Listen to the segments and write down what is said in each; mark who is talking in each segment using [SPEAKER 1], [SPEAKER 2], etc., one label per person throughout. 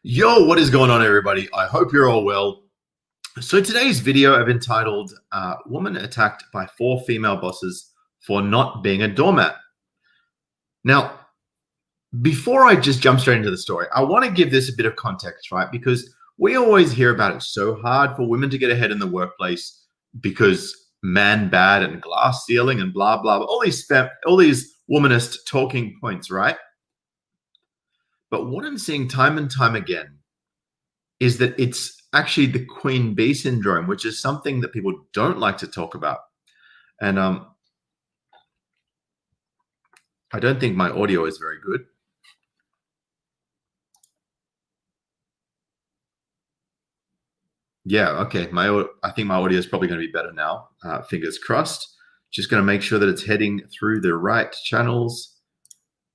[SPEAKER 1] Yo, what is going on, everybody? I hope you're all well. So today's video I've entitled Woman Attacked by 4 Female Bosses for Not Being a Doormat. Now, before I just jump straight into the story, I want to give this a bit of context, right? Because we always hear about it's so hard for women to get ahead in the workplace because man bad and glass ceiling and blah, blah, blah, all these womanist talking points, right? But what I'm seeing time and time again is that it's actually the queen bee syndrome, which is something that people don't like to talk about. And I don't think my audio is very good. Yeah, okay. I think my audio is probably going to be better now. Fingers crossed. Just going to make sure that it's heading through the right channels.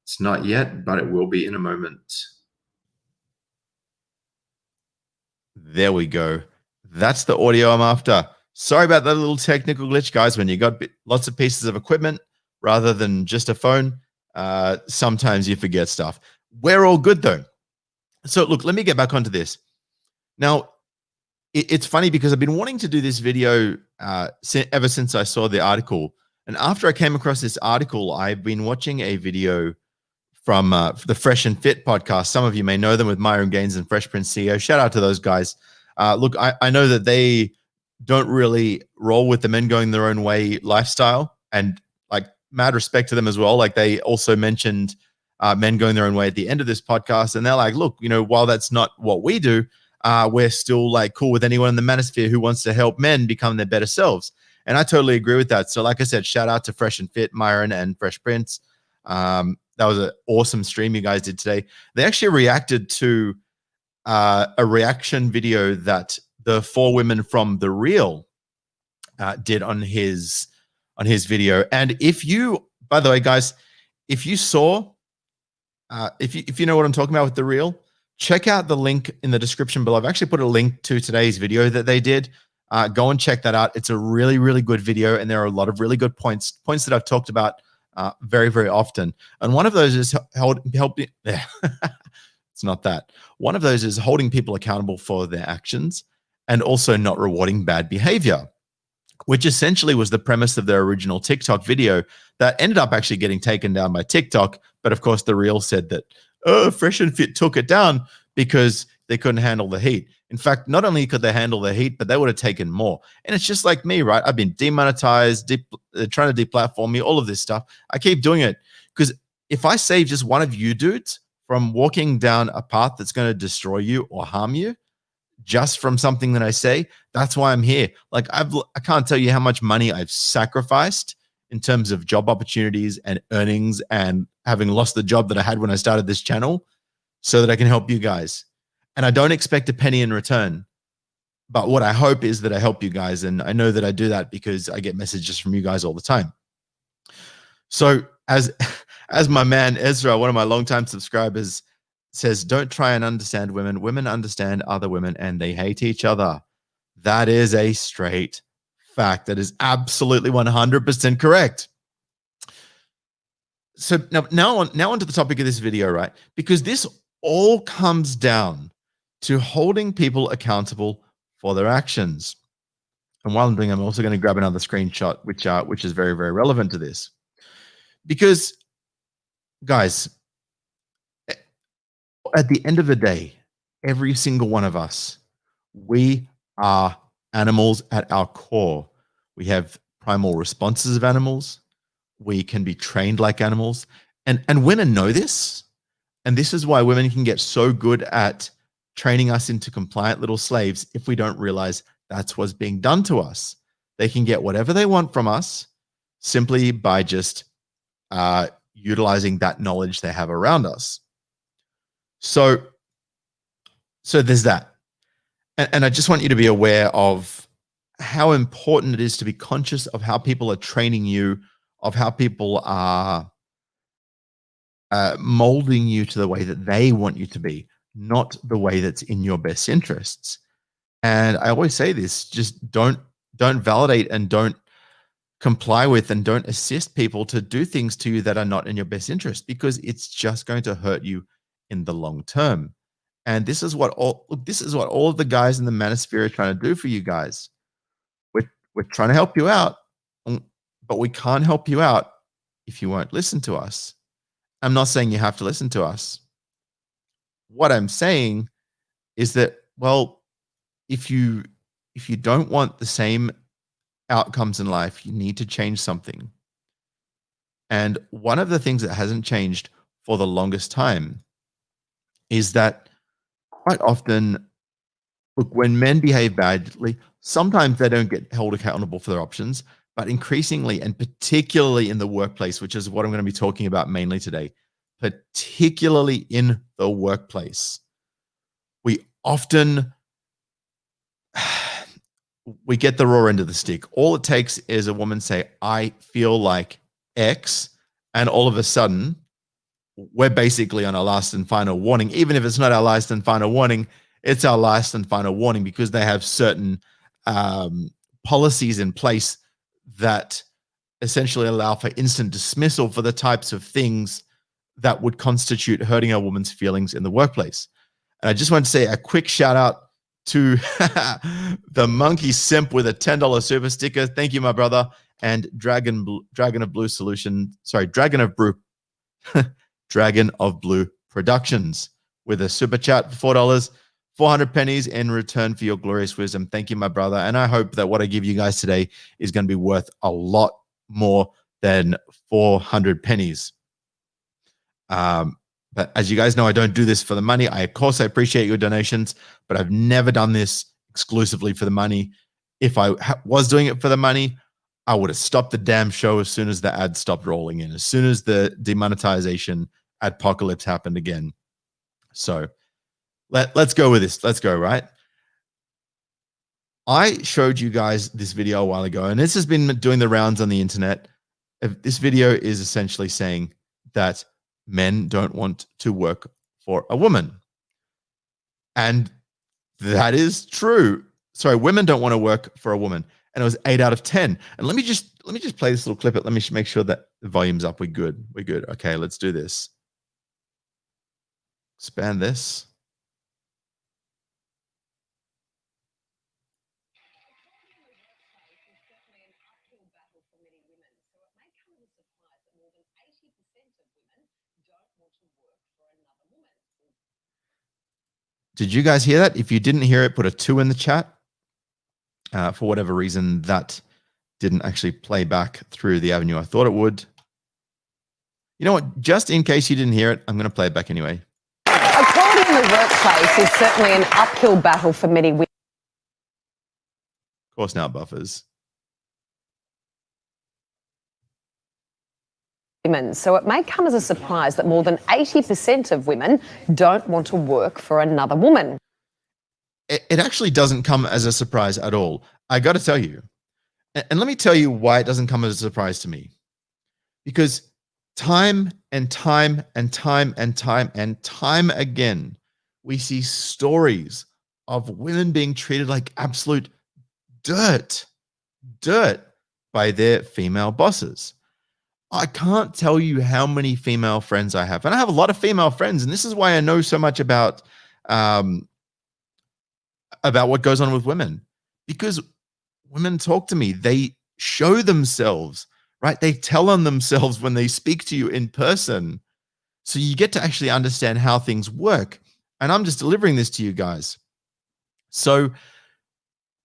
[SPEAKER 1] It's not yet, but it will be in a moment. There we go. That's the audio I'm after. Sorry about that little technical glitch, guys. When you got lots of pieces of equipment rather than just a phone, sometimes you forget stuff. We're all good, though. So look, let me get back onto this. Now, it's funny because I've been wanting to do this video ever since I saw the article. And after I came across this article, I've been watching a video from the Fresh and Fit podcast. Some of you may know them with Myron Gaines and Fresh Prince CEO. Shout out to those guys. Look, I know that they don't really roll with the men going their own way lifestyle, and like mad respect to them as well. Like they also mentioned men going their own way at the end of this podcast. And they're like, look, you know, while that's not what we do, we're still like cool with anyone in the manosphere who wants to help men become their better selves. And I totally agree with that. So like I said, shout out to Fresh and Fit, Myron and Fresh Prince. That was an awesome stream you guys did today. They actually reacted to a reaction video that the 4 women from The Real did on his video. And if you, by the way, guys, if you saw, if you know what I'm talking about with The Real, check out the link in the description below. I've actually put a link to today's video that they did. Go and check that out. It's a really, really good video, and there are a lot of really good points that I've talked about very, very often. And one of those is helping. It's not that. One of those is holding people accountable for their actions and also not rewarding bad behavior, which essentially was the premise of their original TikTok video that ended up actually getting taken down by TikTok. But of course, The Real said that, oh, Fresh and Fit took it down because they couldn't handle the heat. In fact, not only could they handle the heat, but they would have taken more. And it's just like me, right? I've been demonetized, trying to deplatform me, all of this stuff. I keep doing it because if I save just one of you dudes from walking down a path that's going to destroy you or harm you, just from something that I say, that's why I'm here. Like I can't tell you how much money I've sacrificed in terms of job opportunities and earnings and having lost the job that I had when I started this channel so that I can help you guys. And I don't expect a penny in return. But what I hope is that I help you guys. And I know that I do that because I get messages from you guys all the time. So as my man Ezra, one of my longtime subscribers, says, don't try and understand women. Women understand other women and they hate each other. That is a straight fact. That is absolutely 100% correct. So now onto the topic of this video, right? Because this all comes down to holding people accountable for their actions. And while I'm doing, I'm also going to grab another screenshot, which is very, very relevant to this. Because, guys, at the end of the day, every single one of us, we are animals at our core. We have primal responses of animals. We can be trained like animals. And women know this. And this is why women can get so good at training us into compliant little slaves if we don't realize that's what's being done to us. They can get whatever they want from us simply by just utilizing that knowledge they have around us. So there's that. And I just want you to be aware of how important it is to be conscious of how people are training you, of how people are molding you to the way that they want you to be, not the way that's in your best interests. And I always say this, just don't validate and don't comply with and don't assist people to do things to you that are not in your best interest, because it's just going to hurt you in the long term. And this is what all of the guys in the manosphere are trying to do for you guys. We're trying to help you out, but we can't help you out if you won't listen to us. I'm not saying you have to listen to us. What I'm saying is that, well, if you don't want the same outcomes in life, you need to change something. And one of the things that hasn't changed for the longest time is that quite often, look, when men behave badly, sometimes they don't get held accountable for their options, but increasingly, and particularly in the workplace, which is what I'm going to be talking about mainly today, particularly in the workplace, we often we get the raw end of the stick. All it takes is a woman say, I feel like X, and all of a sudden, we're basically on our last and final warning. Even if it's not our last and final warning, it's our last and final warning, because they have certain policies in place that essentially allow for instant dismissal for the types of things that would constitute hurting a woman's feelings in the workplace. And I just want to say a quick shout out to the Monkey Simp with a $10 super sticker. Thank you, my brother. And Dragon of Blue Dragon of Blue Productions with a super chat for $4, 400 pennies in return for your glorious wisdom. Thank you, my brother. And I hope that what I give you guys today is going to be worth a lot more than 400 pennies. But as you guys know, I don't do this for the money. Of course, I appreciate your donations, but I've never done this exclusively for the money. If I was doing it for the money, I would have stopped the damn show as soon as the ads stopped rolling in, as soon as the demonetization apocalypse happened again. So let's go with this. Let's go, right? I showed you guys this video a while ago, and this has been doing the rounds on the internet. This video is essentially saying that men don't want to work for a woman. And that is true. Sorry, women don't want to work for a woman. And it was 8 out of 10. And let me just play this little clip. Let me make sure that the volume's up. We're good. We're good. Okay, let's do this. Expand this. Did you guys hear that? If you didn't hear it, put a 2 in the chat. For whatever reason, that didn't actually play back through the avenue I thought it would. You know what? Just in case you didn't hear it, I'm going to play it back anyway.
[SPEAKER 2] Equality in the workplace is certainly an uphill battle for many women.
[SPEAKER 1] Of course, now buffers.
[SPEAKER 2] So it may come as a surprise that more than 80% of women don't want to work for another woman.
[SPEAKER 1] It actually doesn't come as a surprise at all. I got to tell you. And let me tell you why it doesn't come as a surprise to me. Because time and time and time and time and time again, we see stories of women being treated like absolute dirt by their female bosses. I can't tell you how many female friends I have. And I have a lot of female friends. And this is why I know so much about what goes on with women. Because women talk to me. They show themselves, right? They tell on themselves when they speak to you in person. So you get to actually understand how things work. And I'm just delivering this to you guys. So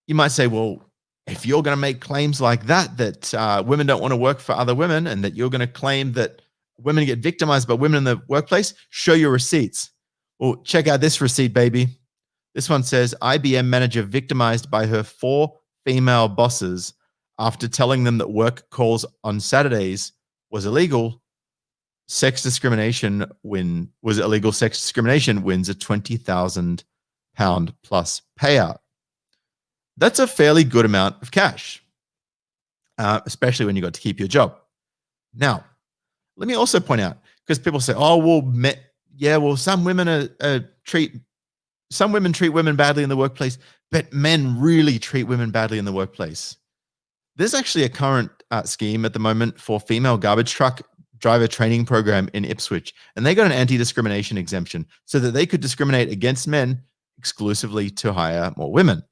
[SPEAKER 1] you might say, well, if you're going to make claims like that women don't want to work for other women, and that you're going to claim that women get victimized by women in the workplace, show your receipts. Well, check out this receipt, baby. This one says, IBM manager victimized by her 4 female bosses after telling them that work calls on Saturdays was illegal. Sex discrimination wins a £20,000 plus payout. That's a fairly good amount of cash, especially when you got to keep your job. Now, let me also point out, because people say, "Oh, well, some women treat women badly in the workplace, but men really treat women badly in the workplace." There's actually a current scheme at the moment for female garbage truck driver training program in Ipswich, and they got an anti-discrimination exemption so that they could discriminate against men exclusively to hire more women.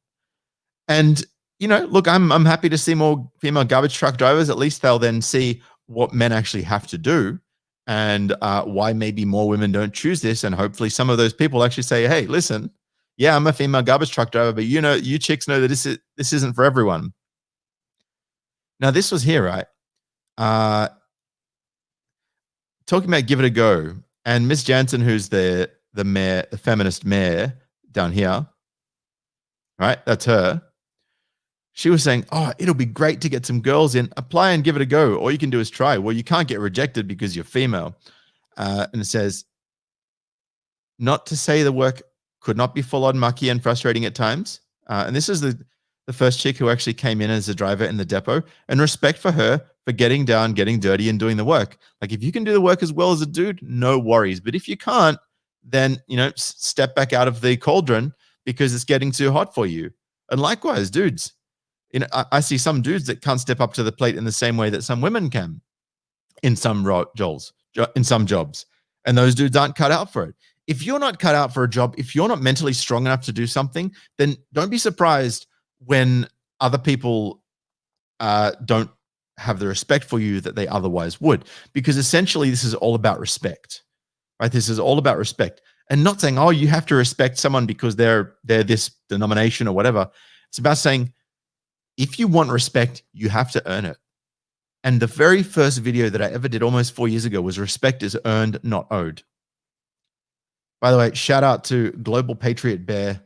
[SPEAKER 1] And look, I'm happy to see more female garbage truck drivers. At least they'll then see what men actually have to do, and why maybe more women don't choose this. And hopefully, some of those people actually say, "Hey, listen, yeah, I'm a female garbage truck driver, but you chicks know that this isn't for everyone." Now, this was here, right? Talking about give it a go, and Miss Jansen, who's the mayor, the feminist mayor down here, right? That's her. She was saying, "Oh, it'll be great to get some girls in. Apply and give it a go. All you can do is try. Well, you can't get rejected because you're female." And it says, "Not to say the work could not be full on mucky and frustrating at times." And this is the first chick who actually came in as a driver in the depot. And respect for her for getting down, getting dirty, and doing the work. Like, if you can do the work as well as a dude, no worries. But if you can't, then step back out of the cauldron because it's getting too hot for you. And likewise, dudes. I see some dudes that can't step up to the plate in the same way that some women can in some jobs, and those dudes aren't cut out for it. If you're not cut out for a job, if you're not mentally strong enough to do something, then don't be surprised when other people don't have the respect for you that they otherwise would, because essentially this is all about respect, right? This is all about respect, and not saying, "Oh, you have to respect someone because they're this denomination or whatever." It's about saying, if you want respect, you have to earn it. And the very first video that I ever did almost 4 years ago was "Respect is earned, not owed." By the way, shout out to Global Patriot Bear.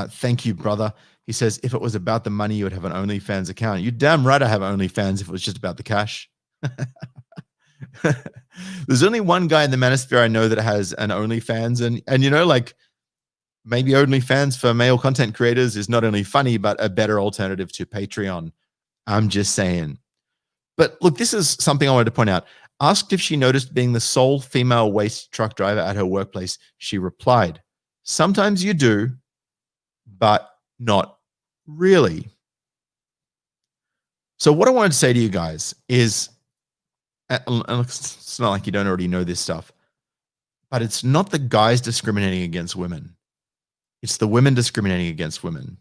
[SPEAKER 1] Thank you, brother. He says, "If it was about the money, you would have an OnlyFans account." You damn right I have OnlyFans if it was just about the cash. There's only one guy in the manosphere I know that has an OnlyFans. And maybe OnlyFans for male content creators is not only funny, but a better alternative to Patreon. I'm just saying. But look, this is something I wanted to point out. Asked if she noticed being the sole female waste truck driver at her workplace, she replied, "Sometimes you do, but not really." So what I wanted to say to you guys is, and it's not like you don't already know this stuff, but it's not the guys discriminating against women. It's the women discriminating against women.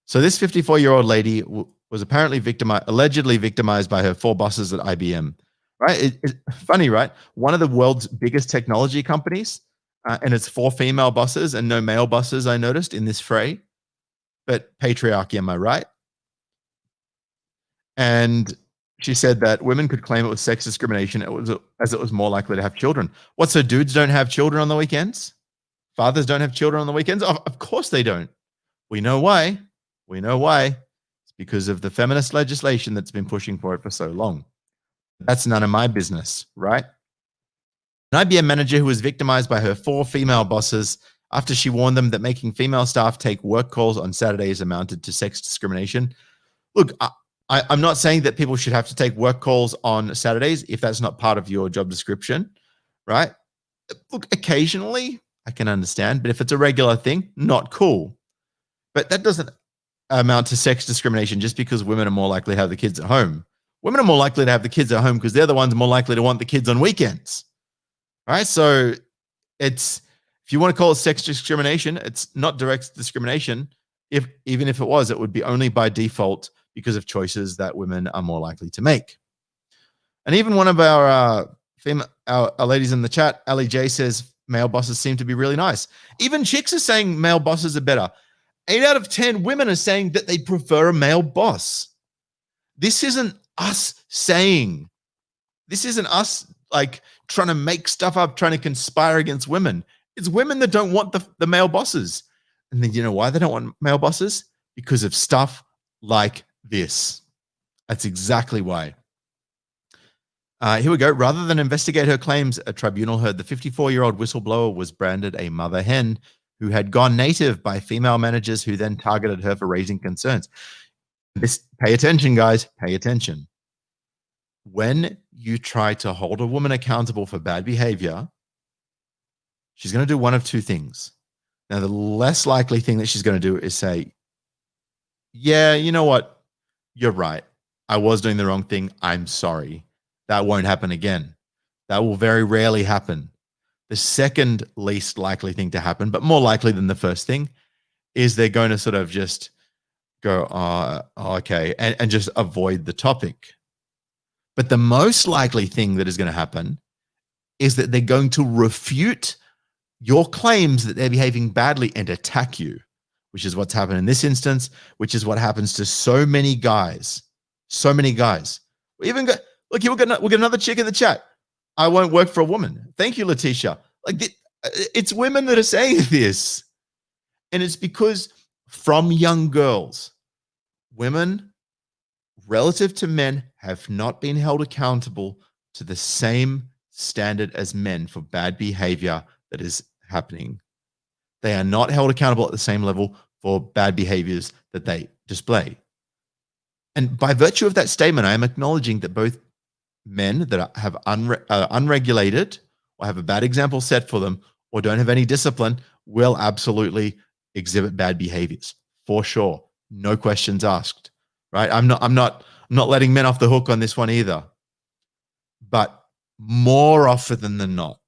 [SPEAKER 1] So this 54-year-old lady was apparently allegedly victimized by her 4 bosses at IBM. Right? It's funny, right? One of the world's biggest technology companies, and it's 4 female bosses and no male bosses, I noticed, in this fray. But patriarchy, am I right? And she said that women could claim it was sex discrimination as it was more likely to have children. What, so dudes don't have children on the weekends? Fathers don't have children on the weekends? Of course they don't. We know why. It's because of the feminist legislation that's been pushing for it for so long. That's none of my business, right? An IBM manager who was victimized by her 4 female bosses after she warned them that making female staff take work calls on Saturdays amounted to sex discrimination. Look, I'm not saying that people should have to take work calls on Saturdays if that's not part of your job description, right? Look, occasionally I can understand, but if it's a regular thing, not cool. But that doesn't amount to sex discrimination just because women are more likely to have the kids at home. Women are more likely to have the kids at home because they're the ones more likely to want the kids on weekends, right? So if you want to call it sex discrimination, it's not direct discrimination. Even if it was, it would be only by default because of choices that women are more likely to make. And even one of our ladies in the chat, Ali J, says male bosses seem to be really nice. Even chicks are saying male bosses are better. 8 out of 10 women are saying that they prefer a male boss. This isn't us saying. This isn't us trying to make stuff up, trying to conspire against women. It's women that don't want the male bosses. And then you know why they don't want male bosses? Because of stuff like this. That's exactly why. Here we go. Rather than investigate her claims, a tribunal heard the 54-year-old whistleblower was branded a mother hen who had gone native by female managers who then targeted her for raising concerns. Pay attention, guys. Pay attention. When you try to hold a woman accountable for bad behavior, she's going to do one of 2 things. Now, the less likely thing that she's going to do is say, "Yeah, you know what? You're right. I was doing the wrong thing. I'm sorry." that won't happen again. That will very rarely happen. The second least likely thing to happen, but more likely than the first thing, is they're going to sort of just go, okay, and just avoid the topic. But the most likely thing that is going to happen is that they're going to refute your claims that they're behaving badly and attack you, which is what's happened in this instance, which is what happens to so many guys. So many guys. We even got, look, we'll get another chick in the chat. I won't work for a woman. Thank you, Letitia. Like, it's women that are saying this. And it's because from young girls, women relative to men have not been held accountable to the same standard as men for bad behavior that is happening. They are not held accountable at the same level for bad behaviors that they display. And by virtue of that statement, I am acknowledging that both men that have unregulated or have a bad example set for them or don't have any discipline will absolutely exhibit bad behaviors for sure. No questions asked, right? I'm not letting men off the hook on this one either. But more often than not,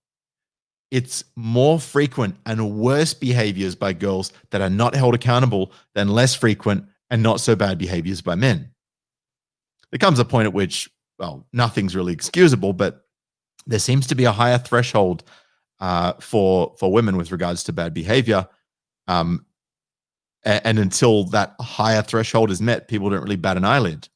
[SPEAKER 1] it's more frequent and worse behaviors by girls that are not held accountable than less frequent and not so bad behaviors by men. There comes a point at which, well, nothing's really excusable, but there seems to be a higher threshold for women with regards to bad behavior. And until that higher threshold is met, people don't really bat an eyelid.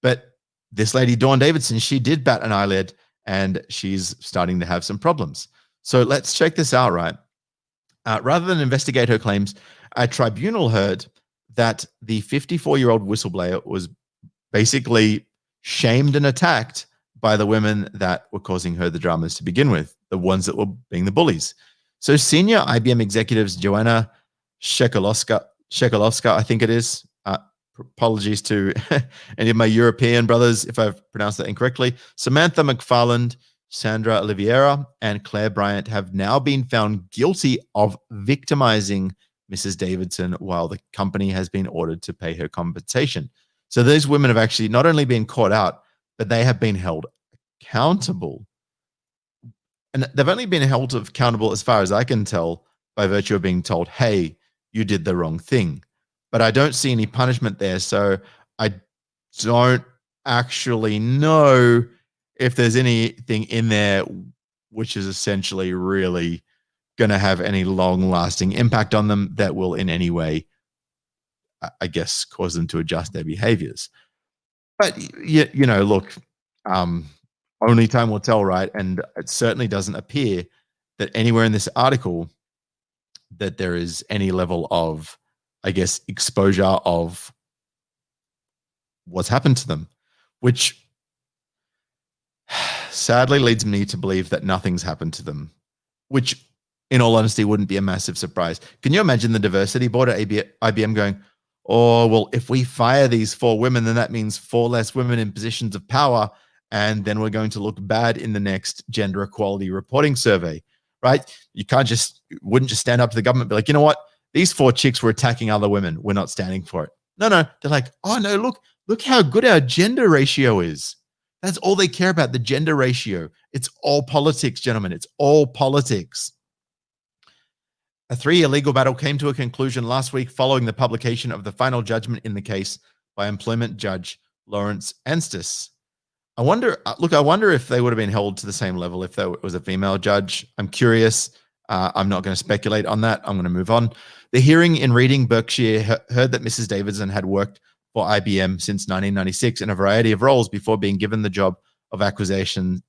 [SPEAKER 1] But this lady, Dawn Davidson, she did bat an eyelid, and she's starting to have some problems. So let's check this out, right? Rather than investigate her claims, a tribunal heard that the 54-year-old whistleblower was basically shamed and attacked by the women that were causing her the dramas to begin with, the ones that were being the bullies. So senior IBM executives Joanna Shekolowska, I think it is. Apologies to any of my European brothers if I've pronounced that incorrectly. Samantha McFarland, Sandra Oliveira, and Claire Bryant have now been found guilty of victimizing Mrs. Davidson while the company has been ordered to pay her compensation. So those women have actually not only been caught out, but they have been held accountable. And they've only been held accountable, as far as I can tell, by virtue of being told, hey, you did the wrong thing. But I don't see any punishment there. So I don't actually know if there's anything in there which is essentially really going to have any long-lasting impact on them that will in any way, I guess, cause them to adjust their behaviors. But, you know, look, only time will tell, right? And it certainly doesn't appear that anywhere in this article that there is any level of, I guess, exposure of what's happened to them, which sadly leads me to believe that nothing's happened to them, which in all honesty wouldn't be a massive surprise. Can you imagine the diversity board at IBM going, oh, well, if we fire these 4 women, then that means 4 less women in positions of power, and then we're going to look bad in the next gender equality reporting survey, right? You wouldn't just stand up to the government and be like, you know what? These 4 chicks were attacking other women. We're not standing for it. No. They're like, oh no, look how good our gender ratio is. That's all they care about, the gender ratio. It's all politics, gentlemen. It's all politics. A 3-year legal battle came to a conclusion last week following the publication of the final judgment in the case by employment judge Lawrence Anstis. I wonder if they would have been held to the same level if there was a female judge. I'm curious. I'm not going to speculate on that. I'm going to move on. The hearing in Reading, Berkshire, heard that Mrs. Davidson had worked for IBM since 1996 in a variety of roles before being given the job of acquisitions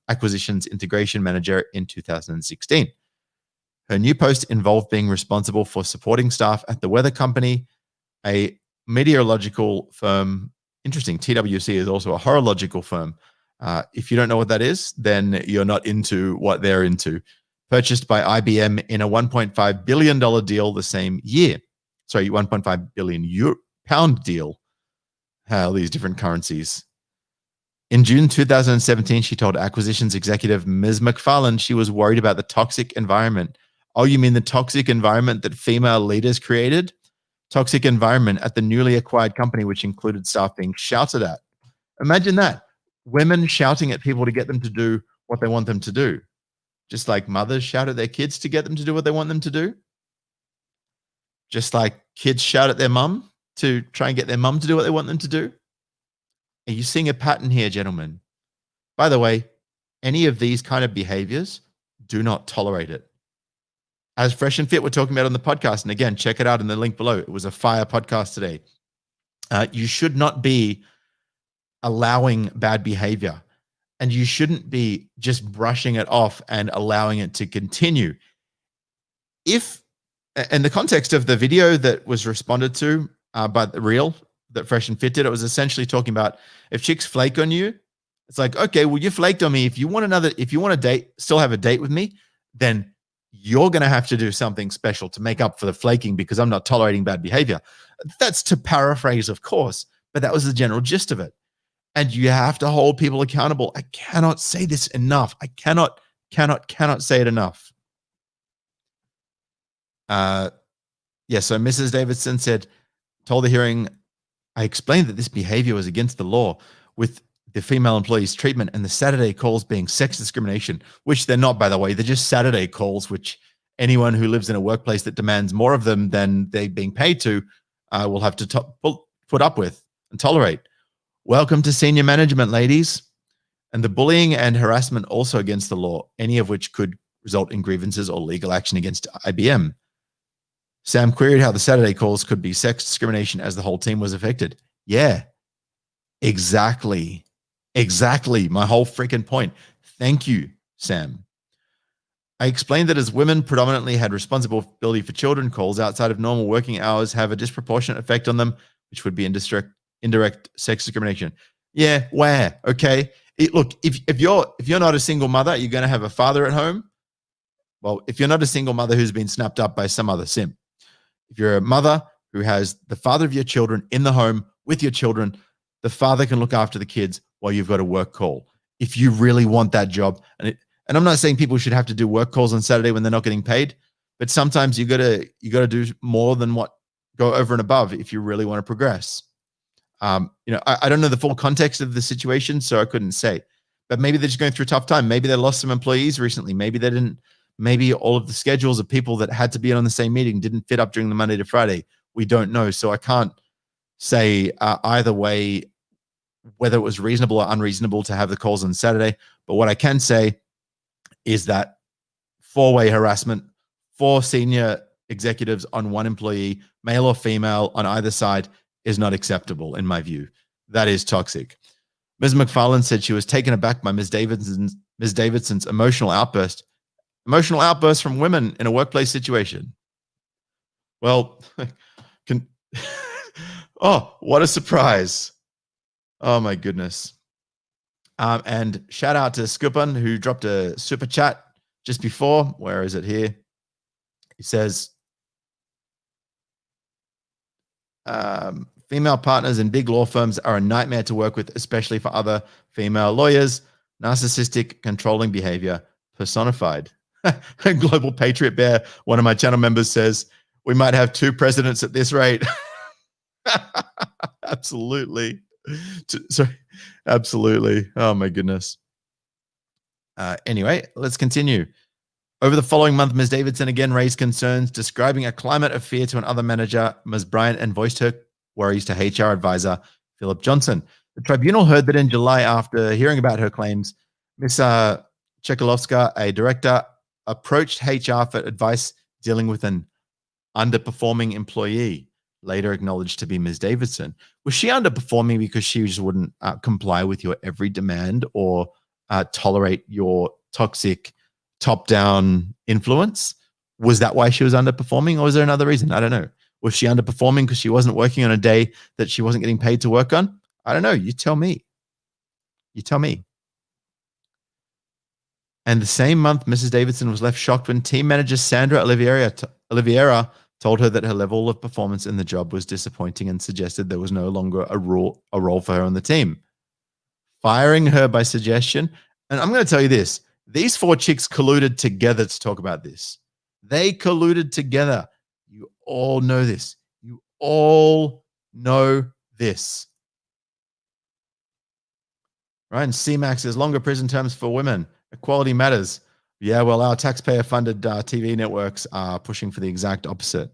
[SPEAKER 1] integration manager in 2016. Her new post involved being responsible for supporting staff at the weather company, a meteorological firm. Interesting, TWC is also a horological firm. If you don't know what that is, then you're not into what they're into. Purchased by IBM in a $1.5 billion deal the same year. Sorry, 1.5 billion pound deal. All these different currencies. In June 2017, she told acquisitions executive Ms. McFarland she was worried about the toxic environment. Oh, you mean the toxic environment that female leaders created? Toxic environment at the newly acquired company, which included staff being shouted at. Imagine that. women shouting at people to get them to do what they want them to do, just like mothers shout at their kids to get them to do what they want them to do, just like kids shout at their mum to try and get their mum to do what they want them to do. Are you seeing a pattern here, gentlemen? By the way, any of these kind of behaviors, do not tolerate it. As Fresh and Fit we're talking about on the podcast, and again, check it out in the link below. It was a fire podcast today. You should not be allowing bad behavior, and you shouldn't be just brushing it off and allowing it to continue. If, in the context of the video that was responded to by the reel that Fresh and Fit did, it was essentially talking about if chicks flake on you, it's like, okay, well, you flaked on me. If you want to date, still have a date with me, then you're going to have to do something special to make up for the flaking because I'm not tolerating bad behavior. That's to paraphrase, of course, but that was the general gist of it. And you have to hold people accountable. I cannot say this enough. I cannot say it enough. So Mrs. Davidson told the hearing, I explained that this behavior was against the law with the female employee's treatment and the Saturday calls being sex discrimination, which they're not, by the way. They're just Saturday calls, which anyone who lives in a workplace that demands more of them than they're being paid to will have to put up with and tolerate. Welcome to senior management, ladies. And the bullying and harassment also against the law, any of which could result in grievances or legal action against IBM. Sam queried how the Saturday calls could be sex discrimination as the whole team was affected. Yeah, exactly. My whole freaking point. Thank you, Sam. I explained that as women predominantly had responsibility for children, calls outside of normal working hours have a disproportionate effect on them, which would be indirect sex discrimination. Yeah, where? Okay. Look, if you're not a single mother, you're going to have a father at home. Well, if you're not a single mother who's been snapped up by some other simp, if you're a mother who has the father of your children in the home with your children, the father can look after the kids while you've got a work call. If you really want that job, and I'm not saying people should have to do work calls on Saturday when they're not getting paid, but sometimes you gotta do more than what go over and above if you really want to progress. I don't know the full context of the situation, so I couldn't say. But maybe they're just going through a tough time. Maybe they lost some employees recently. Maybe all of the schedules of people that had to be on the same meeting didn't fit up during the Monday to Friday. We don't know. So I can't say either way whether it was reasonable or unreasonable to have the calls on Saturday. But what I can say is that 4-way harassment, 4 senior executives on one employee, male or female on either side, is not acceptable in my view. That is toxic. Ms. McFarland said she was taken aback by Ms. Davidson's emotional outburst from women in a workplace situation. Well, oh, what a surprise. Oh my goodness. And shout out to Skupun who dropped a super chat just before. Where is it here? He says, female partners in big law firms are a nightmare to work with, especially for other female lawyers. Narcissistic, controlling behavior personified. Global Patriot Bear, one of my channel members, says, we might have 2 presidents at this rate. Absolutely. Sorry. Absolutely. Oh my goodness. Anyway, let's continue. Over the following month, Ms. Davidson again raised concerns, describing a climate of fear to another manager, Ms. Bryant, and voiced her worries to HR advisor Philip Johnson. The tribunal heard that in July, after hearing about her claims, Ms. Chekalovska, a director, approached HR for advice dealing with an underperforming employee, later acknowledged to be Ms. Davidson. Was she underperforming because she just wouldn't comply with your every demand or tolerate your toxic top-down influence? Was that why she was underperforming, or was there another reason? I don't know. Was she underperforming because she wasn't working on a day that she wasn't getting paid to work on? I don't know. You tell me. You tell me. And the same month, Mrs. Davidson was left shocked when team manager Sandra Oliveira told her that her level of performance in the job was disappointing and suggested there was no longer a role for her on the team. Firing her by suggestion. And I'm going to tell you this. These 4 chicks colluded together to talk about this. They colluded together. You all know this. You all know this. right? And CMAX is longer prison terms for women. Equality matters. Yeah, well, our taxpayer-funded TV networks are pushing for the exact opposite.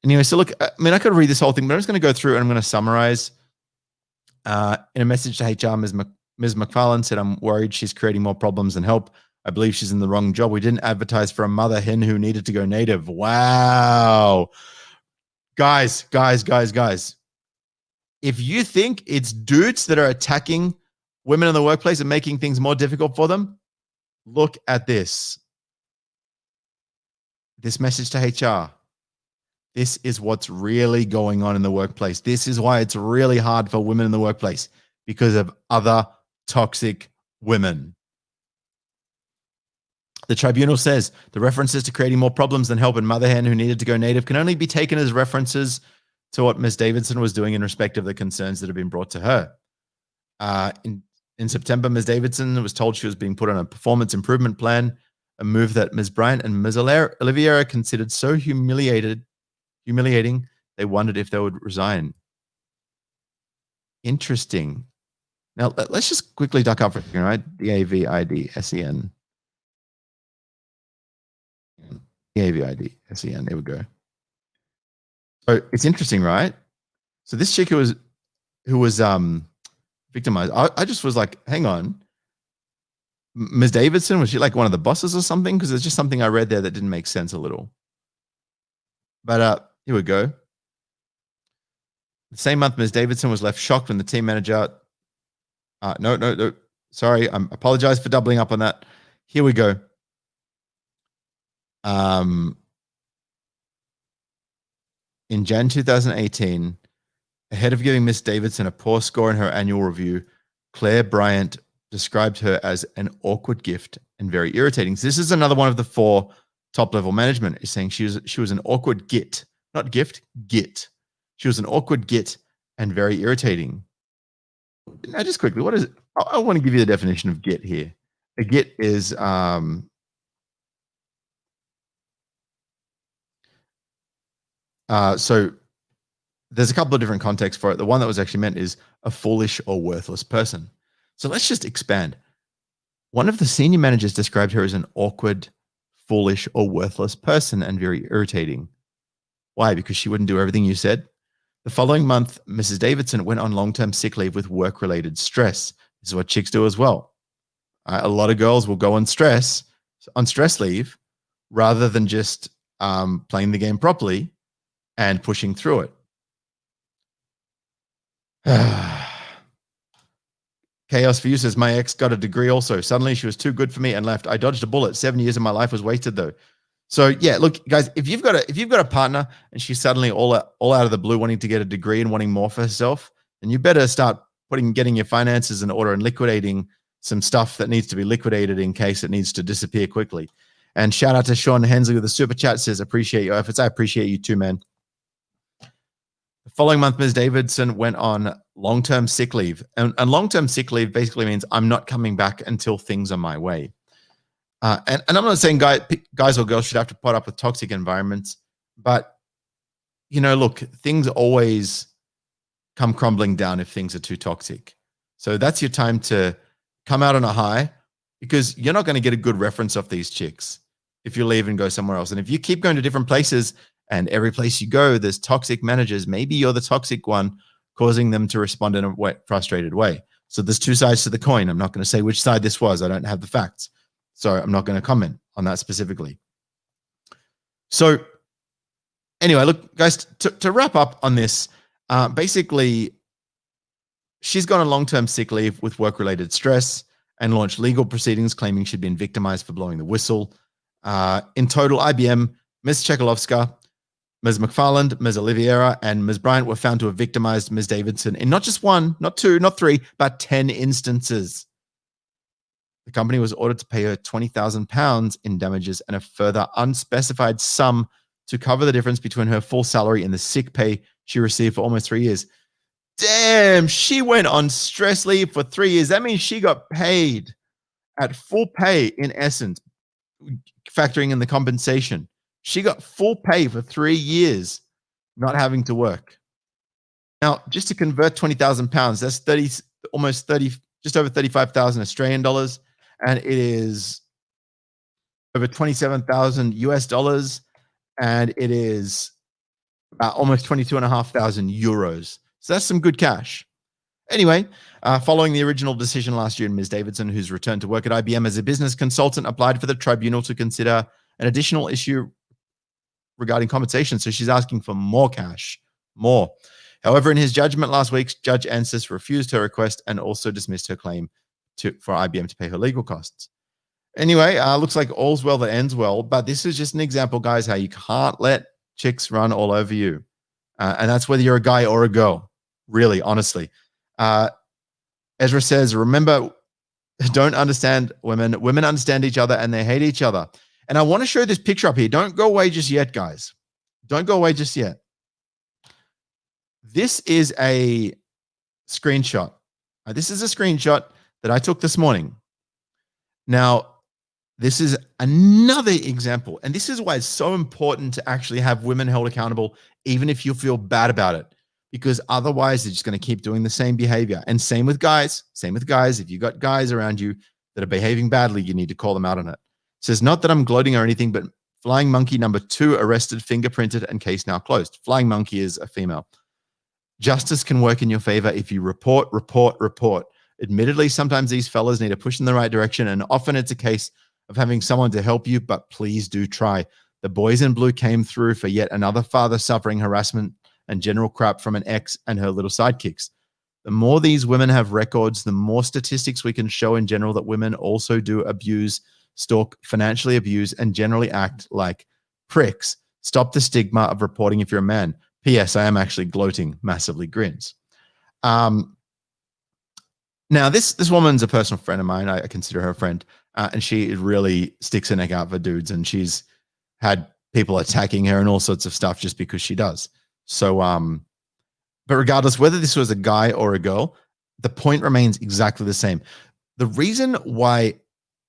[SPEAKER 1] Anyway, so look, I mean, I could read this whole thing, but I'm just going to go through and I'm going to summarize. In a message to HR, Ms. McFarlane said, I'm worried she's creating more problems than help. I believe she's in the wrong job. We didn't advertise for a mother hen who needed to go native. Wow. Guys. If you think it's dudes that are attacking women in the workplace and making things more difficult for them, look at this. This message to HR. This is what's really going on in the workplace. This is why it's really hard for women in the workplace, because of other toxic women. The tribunal says the references to creating more problems than help in mother hen who needed to go native can only be taken as references to what Ms. Davidson was doing in respect of the concerns that have been brought to her. In September, Ms. Davidson was told she was being put on a performance improvement plan, a move that Ms. Bryant and Ms. Oliveira considered so humiliating, they wondered if they would resign. Interesting. Now, let's just quickly duck up for a second, right? DAVIDSEN. DAVIDSEN. There we go. So it's interesting, right? So this chick who was victimized, I just was like, hang on. Ms. Davidson, was she like one of the bosses or something? Because there's just something I read there that didn't make sense a little. But here we go. The same month, Ms. Davidson was left shocked when the team manager. No. Sorry, I apologize for doubling up on that. Here we go. In Jan 2018, ahead of giving Ms. Davidson a poor score in her annual review, Claire Bryant described her as an awkward gift and very irritating. So this is another one of the 4 top-level management is saying she was an awkward git, not gift, git. She was an awkward git and very irritating. Now, just quickly, what is it? I want to give you the definition of git here. A git is so there's a couple of different contexts for it. The one that was actually meant is a foolish or worthless person. So let's just expand. One of the senior managers described her as an awkward, foolish, or worthless person and very irritating. Why? Because she wouldn't do everything you said. The following month, Mrs. Davidson went on long-term sick leave with work-related stress. This is what chicks do as well. A lot of girls will go on stress leave rather than just playing the game properly and pushing through it. Chaos for you says, my ex got a degree also. Suddenly she was too good for me and left. I dodged a bullet. 7 years of my life was wasted though. So yeah, look, guys, if you've got a partner and she's suddenly all out of the blue wanting to get a degree and wanting more for herself, then you better start getting your finances in order and liquidating some stuff that needs to be liquidated in case it needs to disappear quickly. And shout out to Sean Hensley with the super chat, says, appreciate your efforts. I appreciate you too, man. The following month, Ms. Davidson went on long-term sick leave. And long-term sick leave basically means I'm not coming back until things are my way. And I'm not saying guys or girls should have to put up with toxic environments, but, look, things always come crumbling down if things are too toxic. So that's your time to come out on a high, because you're not going to get a good reference off these chicks if you leave and go somewhere else. And if you keep going to different places and every place you go, there's toxic managers, maybe you're the toxic one causing them to respond in a frustrated way. So there's 2 sides to the coin. I'm not going to say which side this was. I don't have the facts. So I'm not going to comment on that specifically. So anyway, look, guys, to wrap up on this, basically, she's gone on long-term sick leave with work-related stress and launched legal proceedings claiming she'd been victimized for blowing the whistle. In total, IBM, Ms. Chekalovska, Ms. McFarland, Ms. Oliveira, and Ms. Bryant were found to have victimized Ms. Davidson in not just 1, not 2, not 3, but 10 instances. The company was ordered to pay her £20,000 in damages and a further unspecified sum to cover the difference between her full salary and the sick pay she received for almost 3 years. Damn, she went on stress leave for 3 years. That means she got paid at full pay, in essence, factoring in the compensation. She got full pay for 3 years not having to work. Now, just to convert £20,000, that's almost 30, just over 35,000 Australian dollars, and it is over 27,000 US dollars, and it is about almost 22,500 euros. So that's some good cash. Anyway, following the original decision last year, Ms. Davidson, who's returned to work at IBM as a business consultant, applied for the tribunal to consider an additional issue regarding compensation. So she's asking for more cash, more. However, in his judgment last week, Judge Ansis refused her request and also dismissed her claim for IBM to pay her legal costs. Anyway, looks like all's well that ends well, but this is just an example, guys, how you can't let chicks run all over you. And that's whether you're a guy or a girl, really, honestly. Ezra says, remember, don't understand women. Women understand each other and they hate each other. And I want to show this picture up here. Don't go away just yet, guys. Don't go away just yet. This is a screenshot. This is a screenshot that I took this morning. Now, this is another example. And this is why it's so important to actually have women held accountable, even if you feel bad about it. Because otherwise they're just going to keep doing the same behavior. And same with guys. Same with guys. If you got guys around you that are behaving badly, you need to call them out on it. It says, not that I'm gloating or anything, but Flying Monkey number 2 arrested, fingerprinted, and case now closed. Flying Monkey is a female. Justice can work in your favor if you report. Admittedly, sometimes these fellas need a push in the right direction, and often it's a case of having someone to help you, but please do try. The boys in blue came through for yet another father suffering harassment and general crap from an ex and her little sidekicks. The more these women have records, the more statistics we can show in general that women also do abuse, stalk, financially abuse, and generally act like pricks. Stop the stigma of reporting if you're a man. P.S. I am actually gloating, massively grins. Now, this woman's a personal friend of mine. I consider her a friend. And she really sticks her neck out for dudes. And she's had people attacking her and all sorts of stuff just because she does. So, but regardless, whether this was a guy or a girl, the point remains exactly the same. The reason why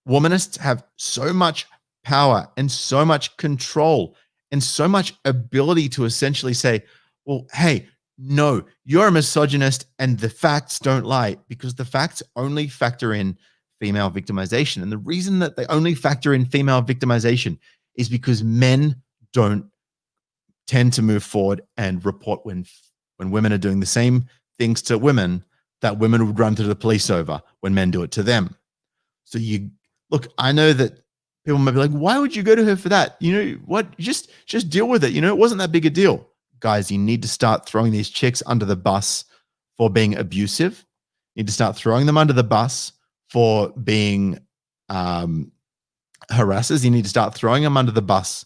[SPEAKER 1] womanists have so much power and so much control and so much ability to essentially say, well, hey, no, you're a misogynist and the facts don't lie, because the facts only factor in female victimization. And the reason that they only factor in female victimization is because men don't tend to move forward and report when women are doing the same things to women that women would run to the police over when men do it to them. So look, I know that people might be like, why would you go to her for that? You know what? Just deal with it. You know, it wasn't that big a deal. Guys, you need to start throwing these chicks under the bus for being abusive. You need to start throwing them under the bus for being harassers. You need to start throwing them under the bus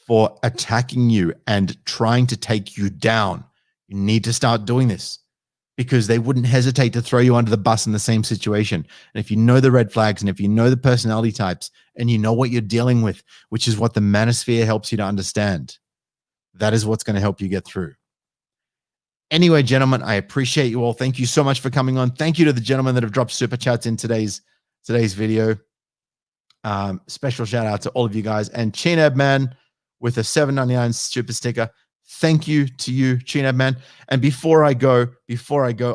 [SPEAKER 1] for attacking you and trying to take you down. You need to start doing this because they wouldn't hesitate to throw you under the bus in the same situation. And if you know the red flags and if you know the personality types and you know what you're dealing with, which is what the manosphere helps you to understand, that is what's going to help you get through. Anyway, gentlemen, I appreciate you all. Thank you so much for coming on. Thank you to the gentlemen that have dropped super chats in today's video. Special shout out to all of you guys. And Chinab Man with a $7.99 super sticker. Thank you to you, Chinab Man. And before I go,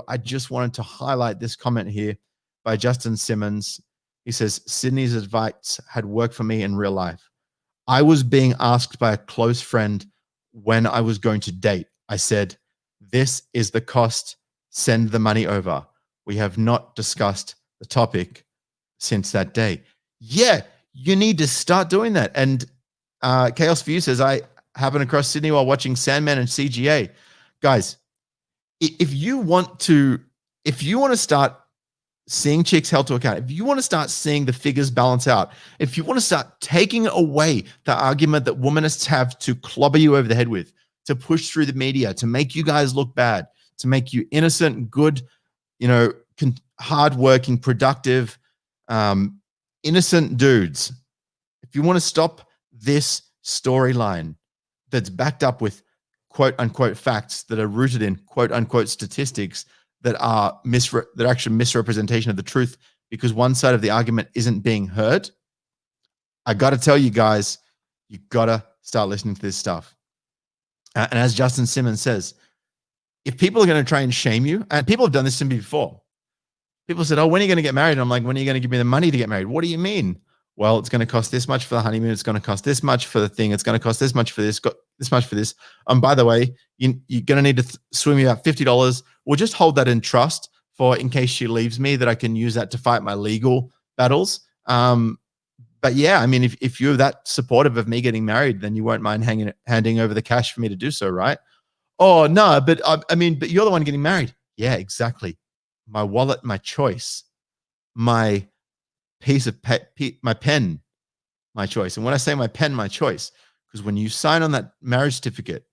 [SPEAKER 1] I just wanted to highlight this comment here by Justin Simmons. He says, Sydney's advice had worked for me in real life. I was being asked by a close friend when I was going to date. I said, this is the cost. Send the money over. We have not discussed the topic since that day. Yeah, you need to start doing that. And Chaos for You says, I happened across Sydney while watching Sandman and CGA. Guys, if you want to start seeing chicks held to account, if you want to start seeing the figures balance out, if you want to start taking away the argument that womanists have to clobber you over the head with, to push through the media, to make you guys look bad, to make you innocent, good, hardworking, productive, innocent dudes. If you want to stop this storyline that's backed up with quote unquote facts that are rooted in quote unquote statistics that are actually misrepresentation of the truth because one side of the argument isn't being heard, I got to tell you guys, you got to start listening to this stuff. And as Justin Simmons says, if people are going to try and shame you, and people have done this to me before, People said, oh, when are you going to get married? And I'm like, when are you going to give me the money to get married? What do you mean? Well, it's going to cost this much for the honeymoon. It's going to cost this much for the thing. It's going to cost this much for this, got this much for this. By the way, you're going to need to swim me about $50. We'll just hold that in trust for in case she leaves me, that I can use that to fight my legal battles. But yeah, I mean, if you're that supportive of me getting married, then you won't mind handing over the cash for me to do so, right? Oh, no, but I mean, but you're the one getting married. Yeah, exactly. My wallet, my choice, my piece of my pen, my choice. And when I say my pen, my choice, because when you sign on that marriage certificate,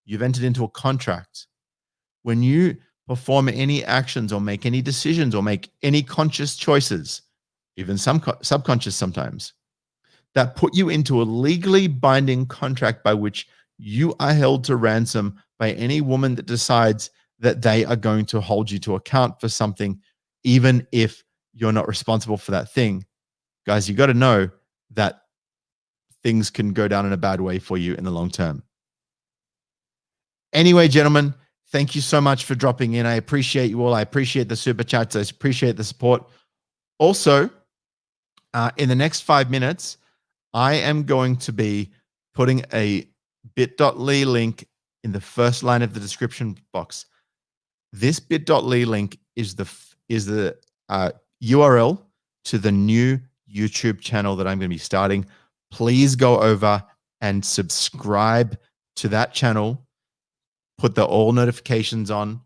[SPEAKER 1] you've entered into a contract. When you perform any actions or make any decisions or make any conscious choices, even some subconscious sometimes, that put you into a legally binding contract by which you are held to ransom by any woman that decides that they are going to hold you to account for something, even if you're not responsible for that thing. Guys, you got to know that things can go down in a bad way for you in the long term. Anyway, gentlemen, thank you so much for dropping in. I appreciate you all. I appreciate the super chats. I appreciate the support. Also, in the next 5 minutes, I am going to be putting a bit.ly link in the first line of the description box. This bit.ly link is the URL to the new YouTube channel that I'm going to be starting. Please go over and subscribe to that channel. Put the all notifications on.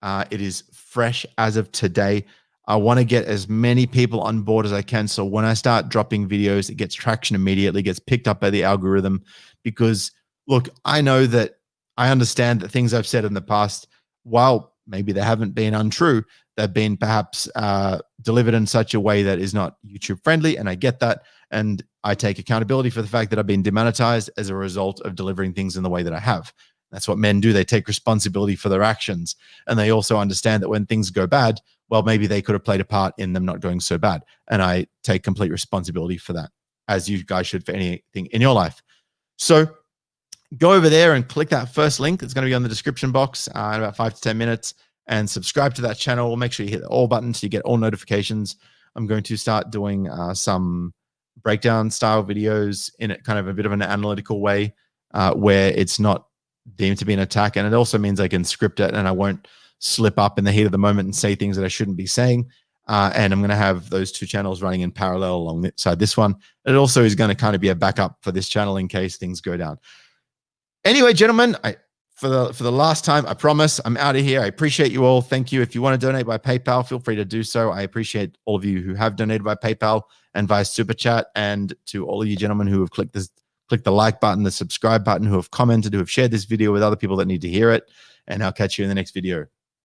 [SPEAKER 1] It is fresh as of today. I want to get as many people on board as I can. So when I start dropping videos, it gets traction immediately, gets picked up by the algorithm. Because look, I know that I understand that things I've said in the past, while maybe they haven't been untrue, they've been perhaps delivered in such a way that is not YouTube friendly. And I get that. And I take accountability for the fact that I've been demonetized as a result of delivering things in the way that I have. That's what men do. They take responsibility for their actions. And they also understand that when things go bad, well, maybe they could have played a part in them not going so bad. And I take complete responsibility for that, as you guys should for anything in your life. So go over there and click that first link. It's going to be on the description box in about 5 to 10 minutes, and subscribe to that channel. Make sure you hit the all button so you get all notifications. I'm going to start doing some breakdown style videos in a kind of a bit of an analytical way where it's not deemed to be an attack. And it also means I can script it and I won't slip up in the heat of the moment and say things that I shouldn't be saying. And I'm going to have those two channels running in parallel alongside this one. It also is going to kind of be a backup for this channel in case things go down. Anyway, gentlemen, for the last time, I promise I'm out of here. I appreciate you all. Thank you. If you want to donate by PayPal, feel free to do so. I appreciate all of you who have donated by PayPal and via Super Chat, and to all of you gentlemen who have clicked the like button, the subscribe button, who have commented, who have shared this video with other people that need to hear it. And I'll catch you in the next video.